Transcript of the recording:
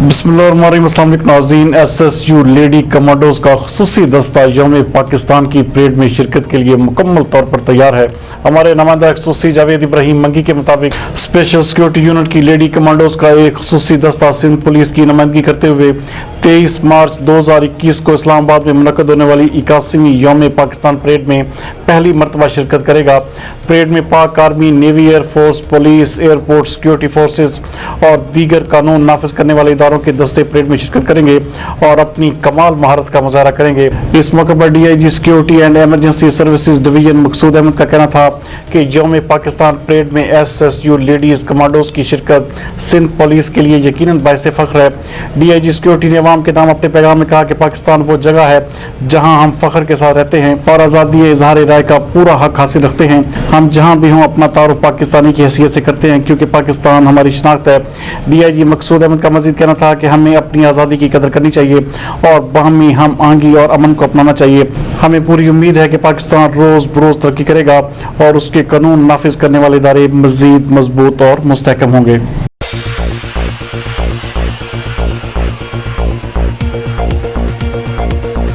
अस्सलाम वालेकुम नाज़रीन। SSU लेडी कमांडोज का खुसूसी दस्ता यौम पाकिस्तान की परेड में शिरकत के लिए मुकम्मल तौर पर तैयार है। हमारे नुमाइंदा खुसूसी जावेद इब्राहिम मंगी के मुताबिक स्पेशल सिक्योरिटी यूनिट की लेडी कमांडोज का एक खुसूसी दस्ता सिंध पुलिस की नुमाइंदगी करते हुए 23 मार्च 2021 को इस्लामाबाद में मुनक्कद होने वाली 81वीं यौम पाकिस्तान परेड में पहली मरतबा शिरकत करेगा। परेड में पाक army, navy, air force, police, airport security forces और दीगर कानून नाफिज करने वाले इदारों के दस्ते परेड में शिरकत करेंगे और अपनी कमाल महारत का मुजाहरा करेंगे। इस मौके पर DIG security and emergency services division Maqsood Ahmed का कहना था कि यौम पाकिस्तान परेड में SSU लेडीज कमांडोज की शिरकत सिंध पुलिस के लिए यकीनन बाइसे फख्र है। DIG सिक्योरिटी ने अवाम के नाम अपने पैगाम में कहा कि पाकिस्तान वो जगह है जहां हम फख्र के साथ रहते हैं और आज़ादी इजहार राय का पूरा हक हासिल रखते हैं। हम जहां भी हों अपना तारुफ पाकिस्तानी की हैसियत से करते हैं क्योंकि पाकिस्तान हमारी शनाख्त है। DIG मकसूद अहमद का मजीद कहना था कि हमें अपनी आज़ादी की कदर करनी चाहिए और बाहमी हम आहंगी और अमन को अपनाना चाहिए। हमें पूरी उम्मीद है कि पाकिस्तान रोज़ बरोज़ तरक्की करेगा और उसके कानून नाफिज करने वाले इदारे मजीद मजबूत और मुस्तहकम होंगे।